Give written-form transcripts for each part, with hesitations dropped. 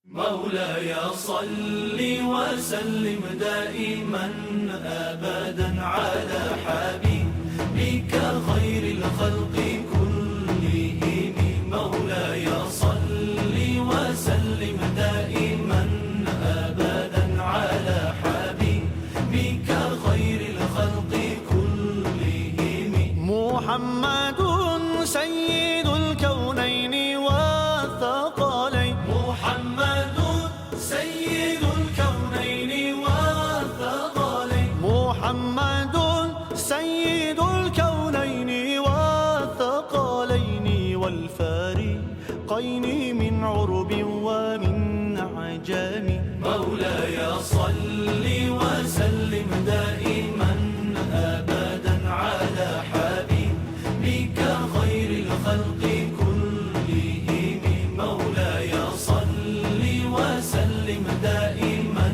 مولاي صل وسلم دائما أبدا على حبيبك خير الخلق كلهم. مولاي صل وسلم دائما أبدا على حبيبك خير الخلق كلهم. محمد سيد الكونين والثقلين. محمد سيد الكونين والثقلين. محمد سيد الكونين والثقلين والفارقين من عرب ومن عجم. مولاي صل وسلم دائما أبدا على حبيبك خير الخلق كلهم. مولاي صل وسلم دائما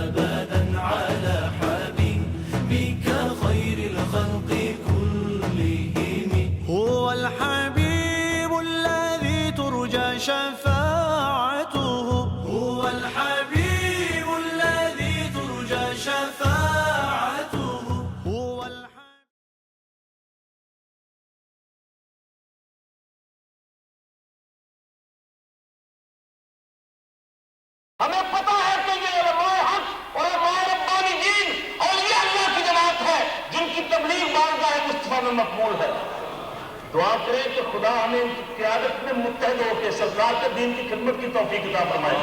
أبدا على حبيبك خير الخلق كلهم. هو الحبيب الذي ترجى شفاعته. هو الحبيب الذي ترجى شفاعته. هو ہمیں پتا ہے کہ یہ علماء حق اور علماء ربانی دین اولیاء اللہ کی جماعت ہے جن کی تبلیغ بارگاہ مصطفیٰ میں مقبول ہے. دعا کریں کہ خدا ہمیں ان کی قیادت میں متحد ہو کے سرکار کے دین کی خدمت کی توفیق عطا فرمائے.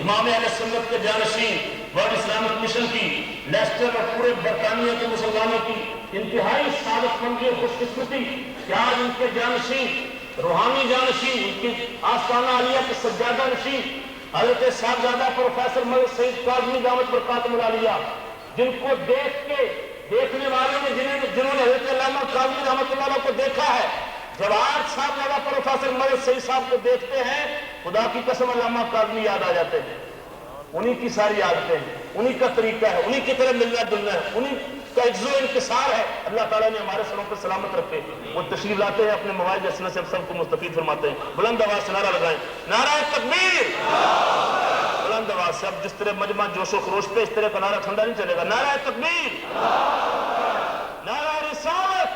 امام اہل سنت کے جانشین ورلڈ اسلامک مشن کی لیسٹر اور پورے برطانیہ کے مسلمانوں کی انتہائی سعادت مندی اور خوش قسمتی کہ آج ان کے جانشین روحانی جانشین ان کی آستانہ عالیہ کے سجادہ نشین حضرت صاحبزادہ پروفیسر ملک سعید کاظمی دامت برکاتہم العالیہ جن کو دیکھ کے دیکھنے والوں نے جنہوں نے حضرت علامہ کاظمی رحمۃ اللہ علیہ کو دیکھا ہے جب آج صاحبزادہ پروفیسر ملک سعید صاحب کو دیکھتے ہیں خدا کی قسم علامہ کاظمی یاد آ جاتے ہیں. انہی کی ساری عادتیں ہیں, انہی کا طریقہ ہے, انہی کی طرح ملنا جلنا ہے, انہی کا عجز و انکسار ہے. اللہ تعالیٰ نے ہمارے سروں پر سلامت رکھے. وہ تشریف لاتے ہیں اپنے مواعظ حسنہ سے سب کو مستفید فرماتے ہیں. بلند آواز سے نعرہ لگائیں, نعرہ تکبیر. بلند آواز سے. اب جس طرح مجمع جوش و خروش پہ اس طرح کا نعرہ ٹھنڈا نہیں چلے گا. نعرہ تکبیر, نعرہ رسالت,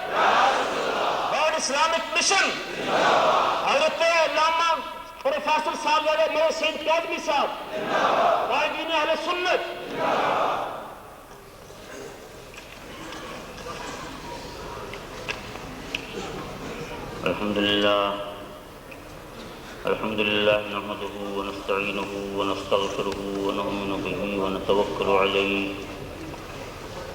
ورلڈ اسلامک مشن, حضرت علامہ پروفیسر صاحب ملک سعید کاظمی صاحب, قائدین اہل سنت. الحمدللہ نحمده ونستعینه ونستغفره ونؤمن به ونتوکل علیہ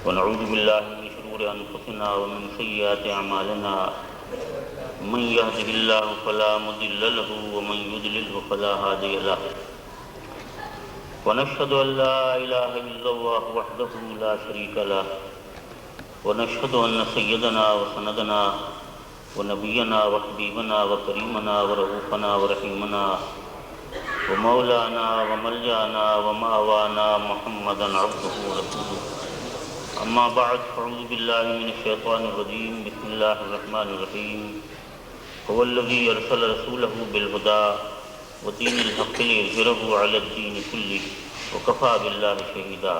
ونعوذ باللہ من شرور انفسنا ومن سیئات اعمالنا من يهده الله فلا مضل له ومن يضلل فلا هادي له ونشهد ان لا اله الا الله وحده لا شريك له ونشهد ان سيدنا وسندنا ونبينا وحبيبنا وكريمنا ورؤوفنا ورحيمنا ومولانا وملجانا ومأوانا محمدا عبده ورسوله. اما بعد فاعوذ بالله من الشيطان الرجيم. بسم الله الرحمن الرحيم. هو الذي ارسل رسوله بالهدى ودين الحق ليظهره على الدين كله وكفى بالله شهيدا.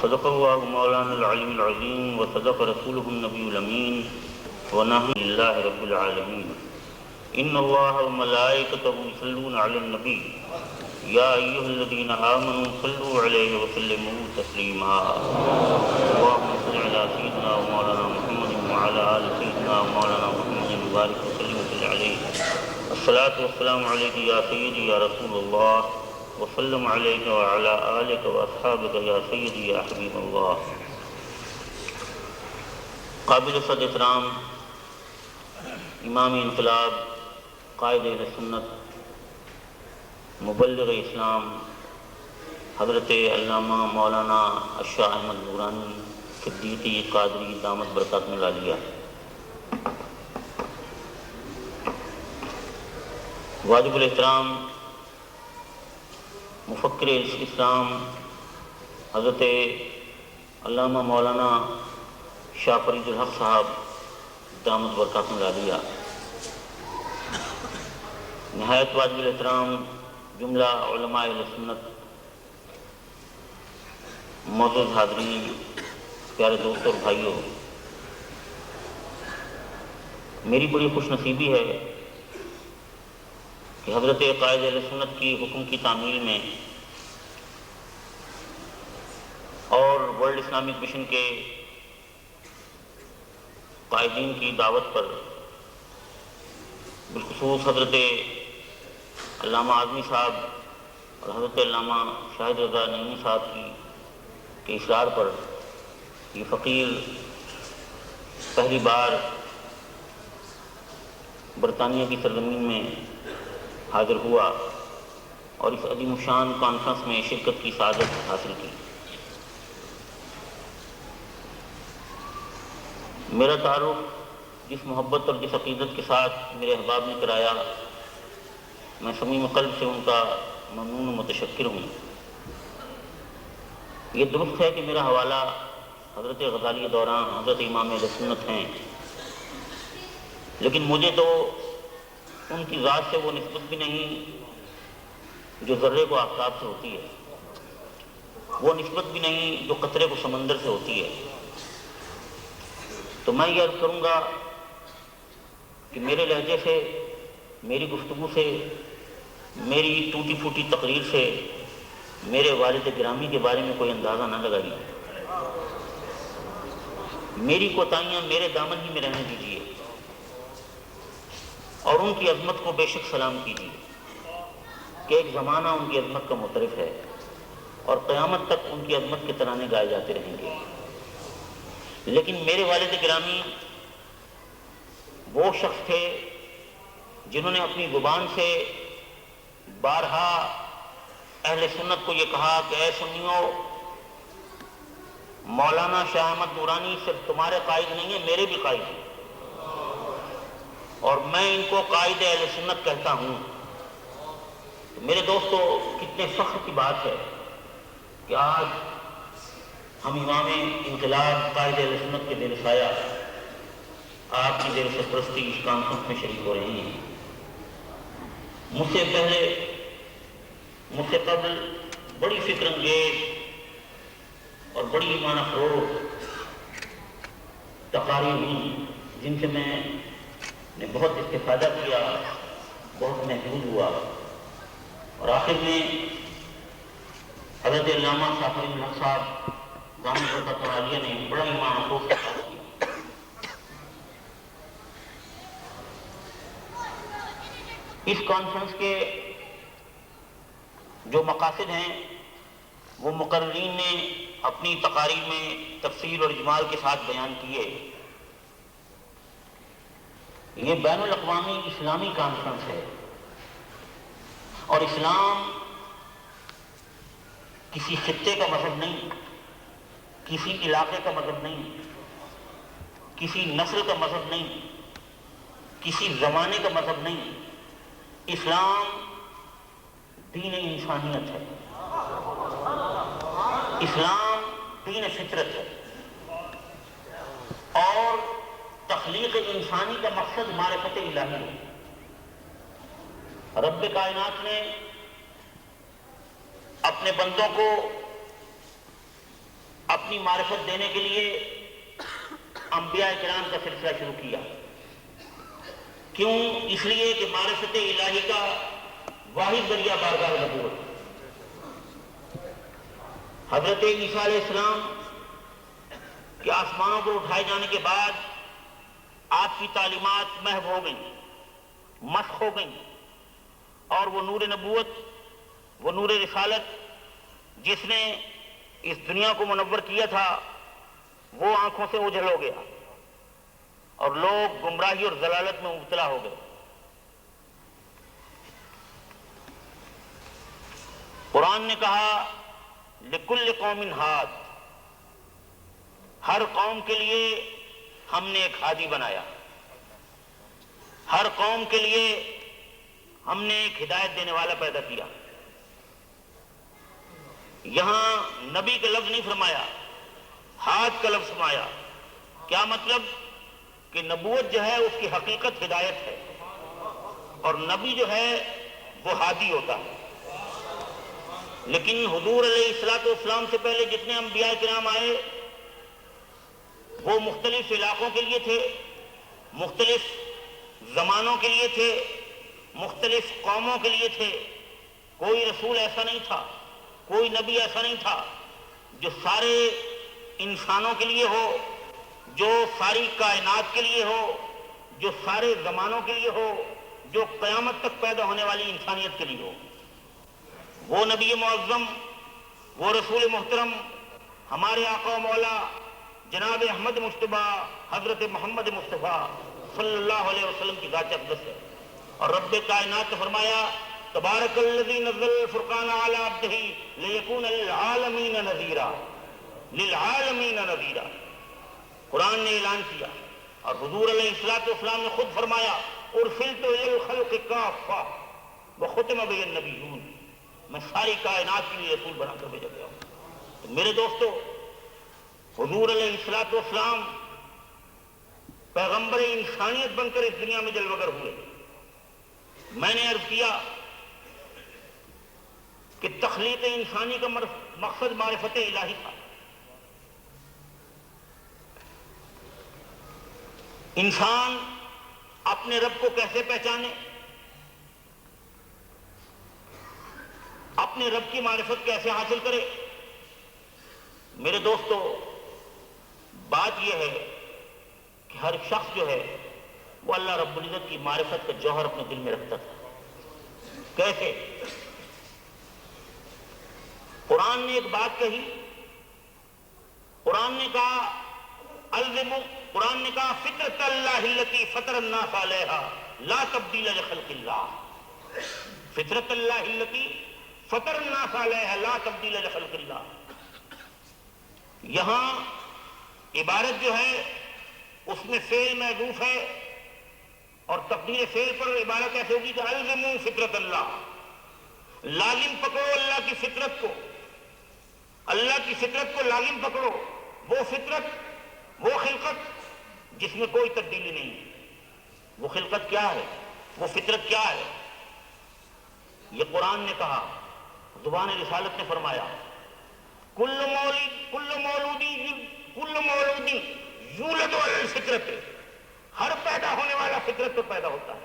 صدق الله مولانا العلي العظيم وصدق رسوله النبي الامين ونحن لله رب العالمين. ان الله وملائكته يصلون على النبي يا ايها الذين امنوا صلوا عليه وسلموا تسليما. اللهم صل على سيدنا ومولانا محمد وعلى ال سيدنا ومولانا محمد وبارك وسلم عليه. الصلاة والسلام عليك يا سيدي يا رسول الله وسلم عليك وعلى آلك وأصحابك يا سيدي يا حبيب الله. قابل صد احترام امام انقلاب قائد اہل سنت مبلغ اسلام حضرت علامہ مولانا الشاہ احمد نورانی صدیقی قادری دامت برکاتہم العالیہ. واجب الاحترام مفکر اسلام حضرت علامہ مولانا شاہ فرید الحق صاحب دامت برکاتہم العالیہ، نہایت واجب الاحترام جملہ علماء اہل سنت، معزز حاضرین، پیارے دوستوں اور بھائیوں، میری بڑی خوش نصیبی ہے کہ حضرت قائد اہل سنت کی حکم کی تعمیل میں اور ورلڈ اسلامک مشن کے قائدین کی دعوت پر بالخصوص حضرت علامہ اعظمی صاحب اور حضرت علامہ شاہد رضا نعیمی صاحب کے اشرار پر یہ فقیر پہلی بار برطانیہ کی سرزمین میں حاضر ہوا اور اس عظیم الشان کانفرنس میں شرکت کی سعادت حاصل کی۔ میرا تعارف جس محبت اور جس عقیدت کے ساتھ میرے احباب نے کرایا، میں صمیم قلب سے ان کا ممنون و متشکر ہوں۔ یہ درست ہے کہ میرا حوالہ حضرت غزالی دوران حضرت امام اہل سنت ہیں، لیکن مجھے تو ان کی ذات سے وہ نسبت بھی نہیں جو ذرے کو آفتاب سے ہوتی ہے، وہ نسبت بھی نہیں جو قطرے کو سمندر سے ہوتی ہے۔ تو میں یہ عرض کروں گا کہ میرے لہجے سے، میری گفتگو سے، میری ٹوٹی پھوٹی تقریر سے میرے والد گرامی کے بارے میں کوئی اندازہ نہ لگائیے۔ میری کوتاہیاں میرے دامن ہی میں رہنے دیجیے اور ان کی عظمت کو بے شک سلام کیجیے کہ ایک زمانہ ان کی عظمت کا معترف ہے اور قیامت تک ان کی عظمت کے ترانے گائے جاتے رہیں گے۔ لیکن میرے والد گرامی وہ شخص تھے جنہوں نے اپنی زبان سے بارہا اہل سنت کو یہ کہا کہ اے سنیو، مولانا شاہ احمد نورانی صرف تمہارے قائد نہیں ہیں، میرے بھی قائد ہیں، اور میں ان کو قائد اہل سنت کہتا ہوں۔ میرے دوستو، کتنے فخر کی بات ہے کہ آج ہم امام انقلاب قائد اہل سنت کے دل سایہ آپ کی زیر سرپرستی اس کانفرنس میں شریک ہو رہے ہیں۔ مجھ سے پہلے، مجھ سے قبل بڑی فکر انگیز اور بڑی ایمان افروز تقاریر ہوئی جن سے میں نے بہت استفادہ کیا، بہت محفوظ ہوا، اور آخر میں حضرت علامہ شاہ فریدالحق الحق صاحب دامن برکاتہ عالیہ نے بڑا ایمان افروز کیا۔ اس کانفرنس کے جو مقاصد ہیں وہ مقررین نے اپنی تقاریر میں تفصیل اور اجمال کے ساتھ بیان کیے۔ یہ بین الاقوامی اسلامی کانفرنس ہے اور اسلام کسی خطے کا مذہب نہیں، کسی علاقے کا مذہب نہیں، کسی نسل کا مذہب نہیں، کسی زمانے کا مذہب نہیں۔ اسلام دین انسانیت ہے، اسلام دین فطرت ہے، اور تخلیق انسانی کا مقصد معرفت الہی ہے۔ رب کائنات نے اپنے بندوں کو اپنی معرفت دینے کے لیے انبیاء کرام کا سلسلہ شروع کیا۔ کیوں؟ اس لیے کہ معرفت الہی کا واحد ذریعہ بارگاہ نبوت۔ حضرت عیسیٰ علیہ السلام کے آسمانوں پر اٹھائے جانے کے بعد آپ کی تعلیمات محو ہو گئیں، مسخ ہو گئیں، اور وہ نور نبوت، وہ نور رسالت جس نے اس دنیا کو منور کیا تھا، وہ آنکھوں سے اوجھل ہو گیا اور لوگ گمراہی اور ضلالت میں مبتلا ہو گئے۔ قرآن نے کہا لِكُلِّ قَوْمٍ ہاد، ہر قوم کے لیے ہم نے ایک ہادی بنایا، ہر قوم کے لیے ہم نے ایک ہدایت دینے والا پیدا کیا۔ یہاں نبی کا لفظ نہیں فرمایا، ہاد کا لفظ فرمایا۔ کیا مطلب؟ کہ نبوت جو ہے اس کی حقیقت ہدایت ہے، اور نبی جو ہے وہ ہادی ہوتا ہے۔ لیکن حضور علیہ الصلوۃ والسلام سے پہلے جتنے انبیاء کرام آئے وہ مختلف علاقوں کے لیے تھے، مختلف زمانوں کے لیے تھے، مختلف قوموں کے لیے تھے۔ کوئی رسول ایسا نہیں تھا، کوئی نبی ایسا نہیں تھا جو سارے انسانوں کے لیے ہو، جو ساری کائنات کے لیے ہو، جو سارے زمانوں کے لیے ہو، جو قیامت تک پیدا ہونے والی انسانیت کے لیے ہو۔ وہ نبی معظم، وہ رسول محترم، ہمارے آقا و مولا جناب احمد مجتبیٰ حضرت محمد مصطفیٰ صلی اللہ علیہ وسلم کی ذات اقدس ہے۔ اور رب کائنات نے فرمایا تبارک الذی نزل الفرقان علی عبدہ لیکون للعالمین نذیرا، للعالمین نذیرا۔ قرآن نے اعلان کیا اور حضور علیہ الصلوۃ والسلام نے خود فرمایا ارسلت الی الخلق کافہ وختم بی النبیون، میں ساری کائنات کے لیے رسول بنا کر بھیجا گیا ہوں۔ تو میرے دوستو، حضور علیہ الصلوۃ والسلام پیغمبر انسانیت بن کر اس دنیا میں جلوہ گر ہوئے۔ میں نے عرض کیا کہ تخلیق انسانی کا مقصد معرفت الہی تھا۔ انسان اپنے رب کو کیسے پہچانے، اپنے رب کی معرفت کیسے حاصل کرے؟ میرے دوستو، بات یہ ہے کہ ہر شخص جو ہے وہ اللہ رب العزت کی معرفت کا جوہر اپنے دل میں رکھتا تھا۔ کیسے؟ قرآن نے ایک بات کہی، قرآن نے کہا الزموا، قرآن نے کہا فطرت اللہ التی فطر الناس علیہا لا تبدیل لخلق اللہ، فطرت اللہ التی فطر الناس علیہا لا تبدیل لخلق اللہ۔ یہاں عبارت جو ہے اس میں فعل محذوف ہے اور تقدیر فعل پر عبارت ایسے ہوگی کہ الزموا فطرت اللہ، لازم پکڑو اللہ کی فطرت کو، اللہ کی فطرت کو لازم پکڑو، وہ فطرت، وہ خلقت جس میں کوئی تبدیلی نہیں ہے۔ وہ خلقت کیا ہے؟ وہ فطرت کیا ہے؟ یہ قرآن نے کہا، زبان رسالت نے فرمایا کل مولود یولد علی الفطرت، ہر پیدا ہونے والا فطرت پر پیدا ہوتا ہے،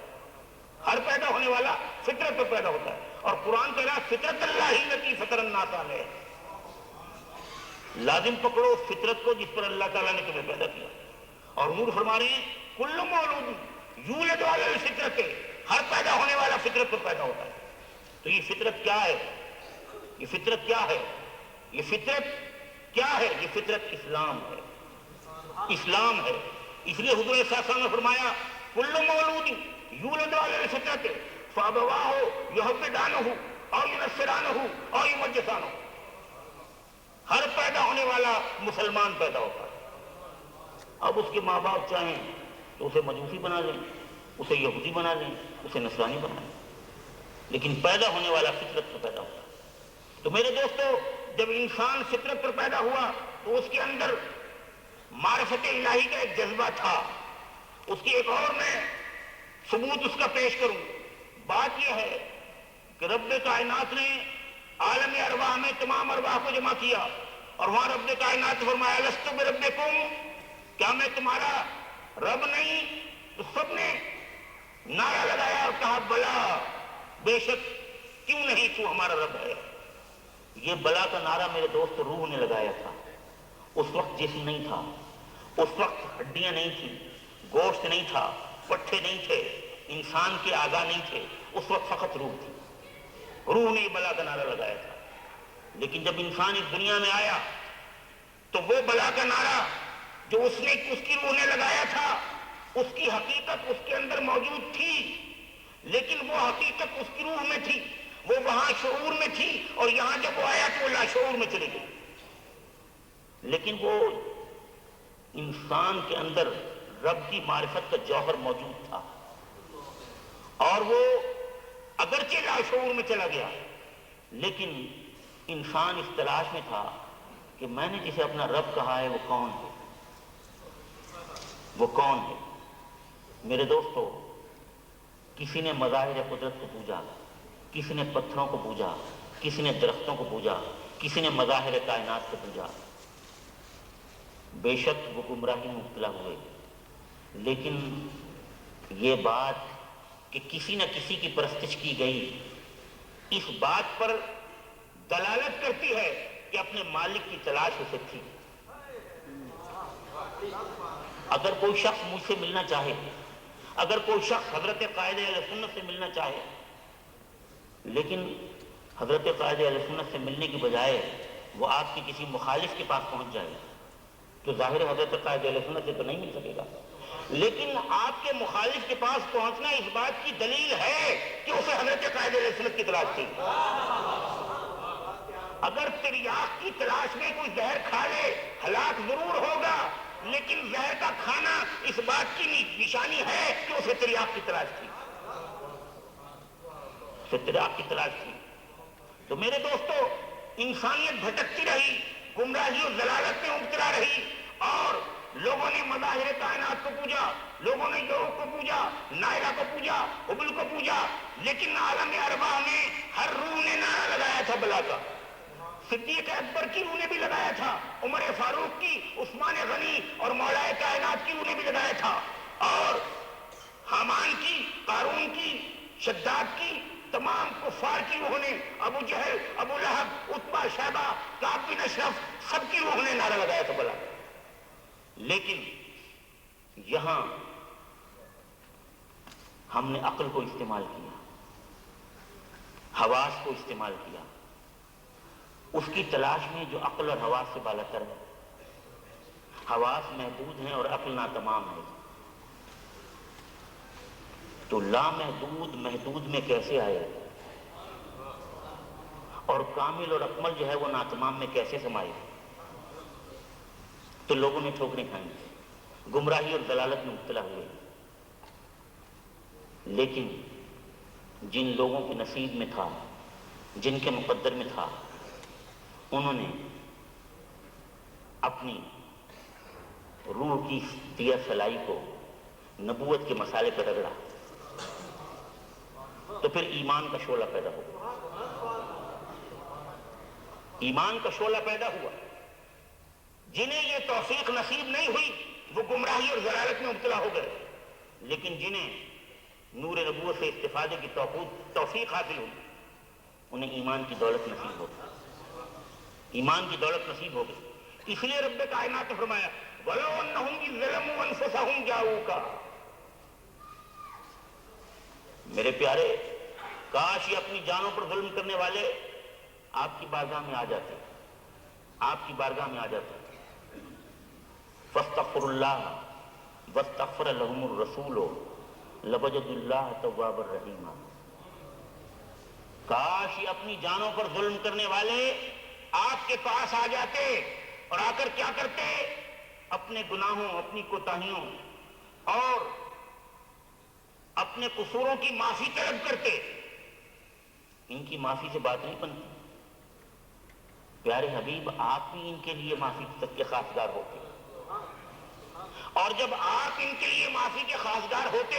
ہر پیدا ہونے والا فطرت پر پیدا ہوتا ہے۔ اور قرآن کہہ رہا ہے فطرت اللہ التی فطر الناس علیہا، لازم پکڑو اس فطرت کو جس پر اللہ تعالیٰ نے تمہیں پیدا کیا۔ اور حضور فرما رہے ہیں کل مولود یولد علی الفطرت، ہر پیدا ہونے والا فطرت پر پیدا ہوتا ہے۔ تو یہ فطرت کیا ہے؟ یہ فطرت کیا ہے؟ یہ فطرت کیا ہے؟ یہ فطرت اسلام ہے، اسلام ہے۔ اس لیے حضور صلی اللہ علیہ وسلم نے فرمایا کل مولود یولد علی الفطرت فابواہ یہودانہ او ینصرانہ او یمجسانہ، ہر پیدا ہونے والا مسلمان پیدا ہوتا ہے۔ اب اس کے ماں باپ چاہیں تو اسے مجوسی بنا دیں، اسے یہودی بنا دیں، اسے نصرانی بنا دیں، لیکن پیدا ہونے والا فطرت پر پیدا ہوتا ہے۔ تو میرے دوستو، جب انسان فطرت پر پیدا ہوا تو اس کے اندر معرفت الہی کا ایک جذبہ تھا۔ اس کی ایک اور میں ثبوت اس کا پیش کروں۔ بات یہ ہے کہ رب کائنات نے عالم ارواح میں تمام ارواح کو جمع کیا اور وہاں رب کائنات نے فرمایا لست بربکم، کیا میں تمہارا رب نہیں؟ تو سب نے نعرہ لگایا اور کہا بلا، بے شک، کیوں نہیں، تو ہمارا رب ہے۔ یہ بلا کا نعرہ میرے دوست روح نے لگایا تھا۔ اس وقت جسم نہیں تھا، اس وقت ہڈیاں نہیں تھیں، گوشت نہیں تھا، پٹھے نہیں تھے، انسان کے اعضاء نہیں تھے، اس وقت فقط روح تھی۔ روح نے یہ بلا کا نعرہ لگایا تھا۔ لیکن جب انسان اس دنیا میں آیا تو وہ بلا کا نعرہ جو اس کی روح نے لگایا تھا، اس کی حقیقت اس کے اندر موجود تھی، لیکن وہ حقیقت اس کی روح میں تھی، وہ وہاں شعور میں تھی، اور یہاں جب وہ آیا تو وہ لاشعور میں چلی گئی۔ لیکن وہ انسان کے اندر رب کی معرفت کا جوہر موجود تھا، اور وہ اگرچہ لاشعور میں چلا گیا، لیکن انسان اس تلاش میں تھا کہ میں نے جسے اپنا رب کہا ہے وہ کون ہے، وہ کون ہے۔ میرے دوستو، کسی نے مظاہر قدرت کو پوجا، کسی نے پتھروں کو پوجا، کسی نے درختوں کو پوجا، کسی نے مظاہر کائنات کو پوجا، بے شک وہ گمراہی میں مبتلا ہوئے، لیکن یہ بات کہ کسی نہ کسی کی پرستش کی گئی، اس بات پر دلالت کرتی ہے کہ اپنے مالک کی تلاش اسے تھی۔ اگر کوئی شخص مجھ سے ملنا چاہے، اگر کوئی شخص حضرت قائد اہل سنت سے ملنا چاہے، لیکن حضرت قائد اہل سنت سے ملنے کی بجائے وہ آپ کے کسی مخالف کے پاس پہنچ جائے تو ظاہر حضرت قائد اہل سنت سے تو نہیں مل سکے گا، لیکن آپ کے مخالف کے پاس پہنچنا اس بات کی دلیل ہے کہ اسے حضرت قائد اہل سنت کی تلاش تھی۔ اگر تریاق کی تلاش میں کوئی زہر کھا لے ہلاک ضرور ہوگا، لیکن زہر کا کھانا اس بات کی نشانی ہے کہ اسے تریاق کی تلاش تھی، اسے تریاق کی تلاش تھی۔ تو میرے دوستو، انسانیت بھٹکتی رہی، گمراہی اور ضلالت میں مبتلا رہی، اور لوگوں نے مظاہر کائنات کو پوجا، لوگوں نے یوگ کو پوجا، نائرہ کو پوجا، حبل کو پوجا، لیکن عالم ارواح میں ہر روح نے نعرہ لگایا تھا بلا کا۔ صدیق اکبر کی روح نے بھی لگایا تھا، عمر فاروق کی، عثمان غنی اور مولا کائنات کی روح نے بھی لگایا تھا، اور حامان کی، قارون کی، شداد کی، تمام کفار کی روح نے، ابو جہل، ابو لہب، عتبہ، شیبہ، کعب بن اشرف، سب کی روح نے نعرہ لگایا تھا بلا۔ لیکن یہاں ہم نے عقل کو استعمال کیا، حواس کو استعمال کیا، اس کی تلاش میں جو عقل اور حواس سے بالاتر ہے۔ حواس محدود ہیں اور عقل ناتمام ہے، تو لامحدود محدود میں کیسے آئے، اور کامل اور اکمل جو ہے وہ ناتمام میں کیسے سمائے؟ تو لوگوں نے ٹھوکریں کھائیں، گمراہی اور ضلالت میں مبتلا ہوئے، لیکن جن لوگوں کے نصیب میں تھا، جن کے مقدر میں تھا، انہوں نے اپنی روح کی دیا سلائی کو نبوت کے مسالے پر رگڑا، تو پھر ایمان کا شعلہ پیدا ہوا، ایمان کا شعلہ پیدا ہوا۔ جنہیں یہ توفیق نصیب نہیں ہوئی وہ گمراہی اور ضلالت میں مبتلا ہو گئے، لیکن جنہیں نور نبوت سے استفادے کی توفیق حاصل ہوئی انہیں ایمان کی دولت نصیب ہو گئی، ایمان کی دولت نصیب ہو گئی۔ اس لیے رب کائنات نے فرمایا وَلَوْ أَنَّهُمْ إِذْ ظَلَمُوا أَنفُسَهُمْ جَاءُوكَ۔ میرے پیارے، کاش یہ اپنی جانوں پر ظلم کرنے والے آپ کی بارگاہ میں آ جاتے، آپ کی بارگاہ میں آ جاتے۔ فاستغفروا اللہ واستغفر لهم الرسول لوجدوا اللہ توابا رحیما۔ کاش یہ اپنی جانوں پر ظلم کرنے والے آپ کے پاس آ جاتے اور آ کر کیا کرتے؟ اپنے گناہوں، اپنی کوتاہیوں اور اپنے قصوروں کی معافی طلب کرتے۔ ان کی معافی سے بات نہیں بنتی، پیارے حبیب آپ بھی ان کے لیے معافی تک کے خواستگار ہوتے، اور جب آپ ان کے لیے معافی کے خواستگار ہوتے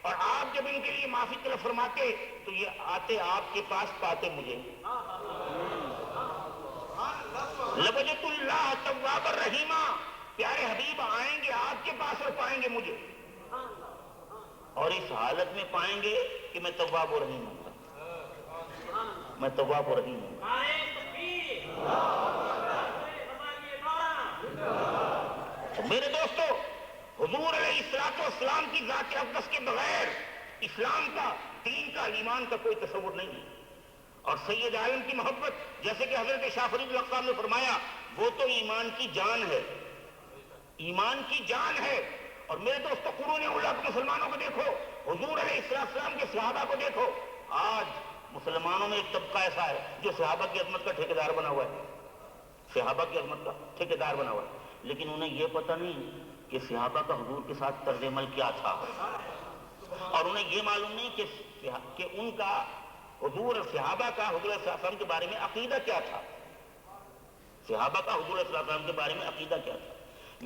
اور آپ جب ان کے لیے معافی طلب فرماتے تو یہ آتے آپ کے پاس، پاتے مجھے۔ لوجدوا اللہ توابا رحیما، پیارے حبیب آئیں گے آپ کے پاس اور پائیں گے مجھے، اور اس حالت میں پائیں گے کہ میں تواب و رحیم ہوں گا، میں تواب و رحیم ہوں گا۔ تو میرے دوستو، حضور علیہ السلام کی ذات اقدس کے بغیر اسلام کا، دین کا، ایمان کا کوئی تصور نہیں ہے، اور سید عالم کی محبت، جیسے کہ حضرت شاہ فرید اللہ صاحب نے فرمایا، وہ تو ایمان کی جان ہے، ایمان کی جان ہے۔ اور میرے دوستو، قرون اولیٰ کے مسلمانوں کو دیکھو، حضور علیہ السلام کے صحابہ کو دیکھو۔ آج مسلمانوں میں ایک طبقہ ایسا ہے جو صحابہ کی عظمت کا ٹھیکیدار بنا ہوا ہے، صحابہ کی عظمت کا ٹھیکیدار بنا ہوا ہے، لیکن انہیں یہ پتہ نہیں کہ صحابہ کا حضور کے ساتھ طرز عمل کیا تھا، اور انہیں یہ معلوم نہیں کہ ان کا حضور اور صحابہ کا حضور صلی اللہ علیہ وسلم کے بارے میں عقیدہ کیا تھا، صحابہ کا حضور صلی اللہ علیہ وسلم کے بارے میں عقیدہ کیا تھا۔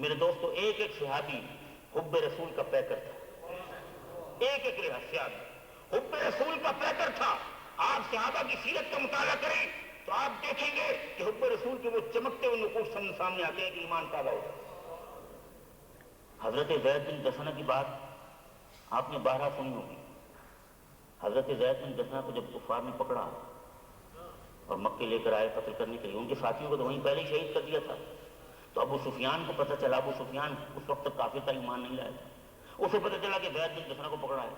میرے دوستو، ایک ایک صحابی حب رسول کا پیکر تھا، ایک ایک صحابی حب رسول کا پیکر تھا، آپ صحابہ کی سیرت کا مطالعہ کریں تو آپ دیکھیں گے کہ حب رسول کے وہ چمکتے ہوئے نقوش سامنے آتے ہیں کہ ایمان تازہ ہوتا ہے۔ حضرت زید بن دسنہ کی بات آپ نے بارہا سنی ہوگی۔ حضرت زید بن دسنہ کو جب کفار نے پکڑا اور مکے لے کر آئے قتل کرنے کے لیے، ان کے ساتھیوں کو تو وہیں پہلے ہی شہید کر دیا تھا، تو ابو سفیان کو پتہ چلا، ابو سفیان اس وقت تک کافر تھا، ایمان نہیں لایا تھا، اسے پتہ چلا کہ زید بن دسنہ کو پکڑا ہے،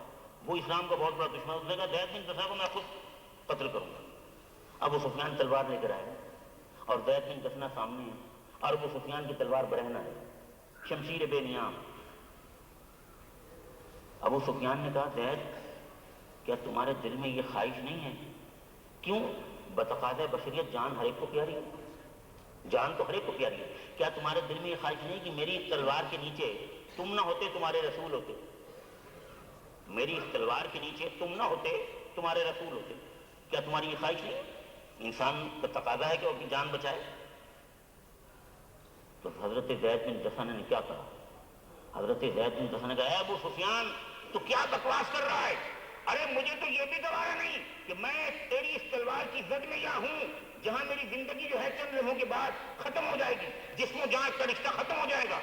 وہ اسلام کا بہت بڑا دشمن، اس نے کہا زید بن دسنہ کو میں خود قتل کروں گا۔ ابو سفیان تلوار لے کر آئے اور زید بن دسنہ سامنے ہے اور ابو سفیان کی تلوار برہنہ ہے، شمشیر بے نیام۔ ابو سفیان نے کہا زید کیا تمہارے دل میں یہ خواہش نہیں ہے؟ کیوں؟ بتقاضۂ بشریت جان ہر ایک کو پیاری ہے، جان تو ہر ایک کو پیاری ہے، کیا تمہارے دل میں یہ خواہش نہیں کہ میری اس تلوار کے نیچے تم نہ ہوتے تمہارے رسول ہوتے؟ میری اس تلوار کے نیچے تم نہ ہوتے تمہارے رسول ہوتے؟ کیا تمہاری یہ خواہش نہیں؟ انسان کا تقاضا ہے کہ وہ اپنی جان بچائے۔ تو حضرت زید بن دسنہ نے کیا کہا؟ حضرت زید بن دسنہ نے کہا اے ابو سفیان تو کیا بکواس کر رہا ہے؟ ارے مجھے تو یہ بھی گوارا نہیں کہ میں تیری اس تلوار کی زد میں یہاں ہوں جہاں میری زندگی جو ہے چند لمحوں کے بعد ختم ہو جائے گی، جسم و جان کا رشتہ ختم ہو جائے گا۔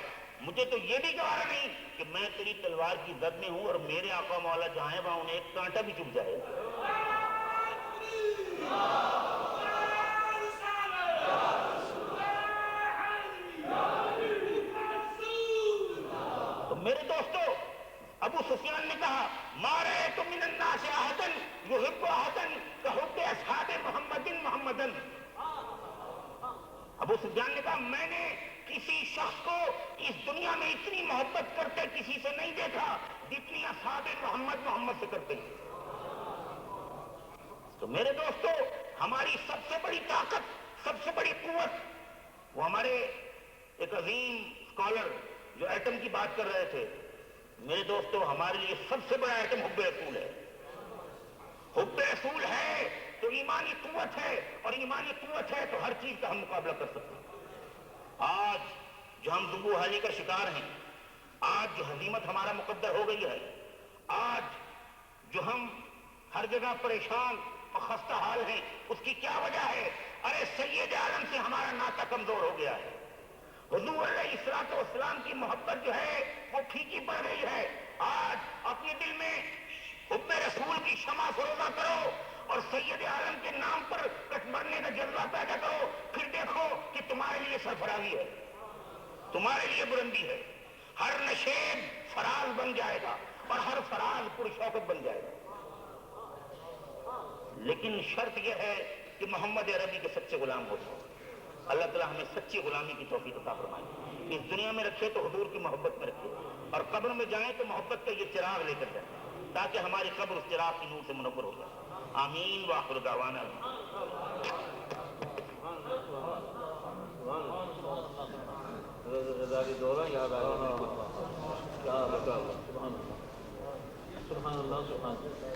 مجھے تو یہ بھی گوارا نہیں کہ میں تیری تلوار کی زد میں ہوں اور میرے آقا مولا جہاں ہیں وہاں انہیں ایک کانٹا بھی چبھ جائے۔ تو میرے دوستو ابو سفیان نے کہا ما رأیت من الناس احدا یحب احدا کحب اصحاب محمد محمدا۔ ابو سفیان نے کہا میں نے کسی شخص کو اس دنیا میں اتنی محبت کرتے کسی سے نہیں دیکھا جتنی اصحاب محمد محمد سے کرتے ہیں۔ تو میرے دوستو ہماری سب سے بڑی طاقت، سب سے بڑی قوت، وہ ہمارے ایک عظیم اسکالر جو ایٹم کی بات کر رہے تھے، میرے دوستو ہمارے لیے سب سے بڑا ایٹم حب رسول ہے۔ حب رسول ہے تو ایمانی قوت ہے، اور ایمانی قوت ہے تو ہر چیز کا ہم مقابلہ کر سکتے ہیں۔ آج جو ہم ذبح حالی کا شکار ہیں، آج جو ہزیمت ہمارا مقدر ہو گئی ہے، آج جو ہم ہر جگہ پریشان اور خستہ حال ہیں، اس کی کیا وجہ ہے؟ ارے سید عالم سے ہمارا ناطہ کمزور ہو گیا ہے۔ حضور علیہ الصلوۃ والسلام کی محبت جو ہے وہ پھیکی پڑ رہی ہے۔ آج اپنے دل میں حب رسول کی شمع فروزہ کرو اور سید عالم کے نام پر کٹ مرنے کا جذبہ پیدا کرو، پھر دیکھو کہ تمہارے لیے سرفرازی ہے، تمہارے لیے بلندی ہے۔ ہر نشیب فراز بن جائے گا اور ہر فراز پرشوکت بن جائے گا، لیکن شرط یہ ہے کہ محمد عربی کے سچے غلام ہو جائے۔ اللہ تعالیٰ ہمیں سچی غلامی کی توفیق عطا فرمائے۔ اس دنیا میں رکھے تو حضور کی محبت میں رکھے، اور قبر میں جائیں تو محبت کا یہ چراغ لے کر جائیں تاکہ ہماری قبر اس چراغ کی نور سے منور ہو جائے۔ آمین وآخر دعوانا۔ سبحان اللہ سبحان اللہ۔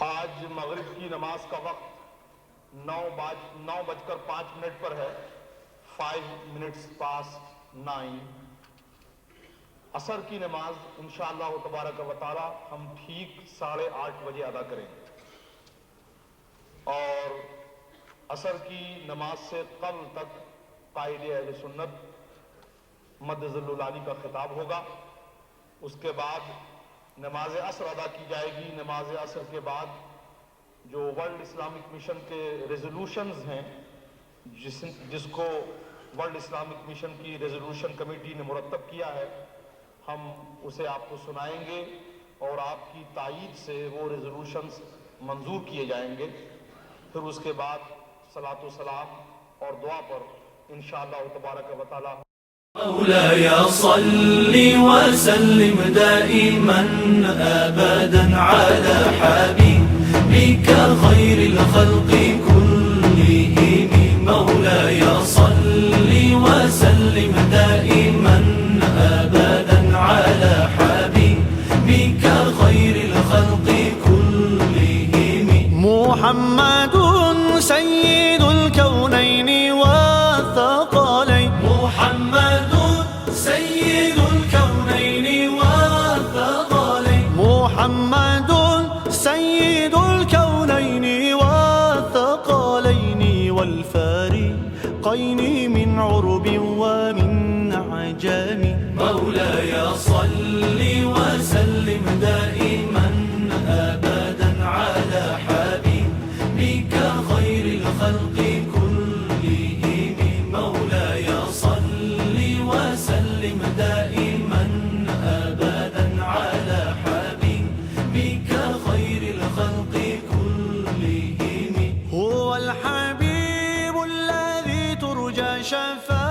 آج مغرب کی نماز کا وقت 9:05 پر ہے، 5 minutes past 9۔ عصر کی نماز انشاءاللہ تبارک و تعالی ہم ٹھیک 8:30 بجے ادا کریں گے، اور عصر کی نماز سے قبل تک قائد اہل سنت مد ظل العالی کا خطاب ہوگا۔ اس کے بعد نماز عصر ادا کی جائے گی۔ نماز عصر کے بعد جو ورلڈ اسلامک مشن کے ریزولوشنز ہیں، جس کو ورلڈ اسلامک مشن کی ریزولوشن کمیٹی نے مرتب کیا ہے، ہم اسے آپ کو سنائیں گے اور آپ کی تائید سے وہ ریزولوشنز منظور کیے جائیں گے۔ پھر اس کے بعد صلاۃ و سلام اور دعا پر انشاءاللہ تبارک و تعالی مولاي صل وسلم دائما أبدا على حبيبك خير الخلق كلهم مولاي صل وسلم دائما أبدا على حبيبك خير الخلق كلهم محمد سيد الكونين والثقلين محمد الأعجام مولاي صل وسلم دائما أبدا على حبيبك خير الخلق كلهم مولاي صل وسلم دائما أبدا على حبيبك خير الخلق كلهم هو الحبيب الذي ترجى شفاعته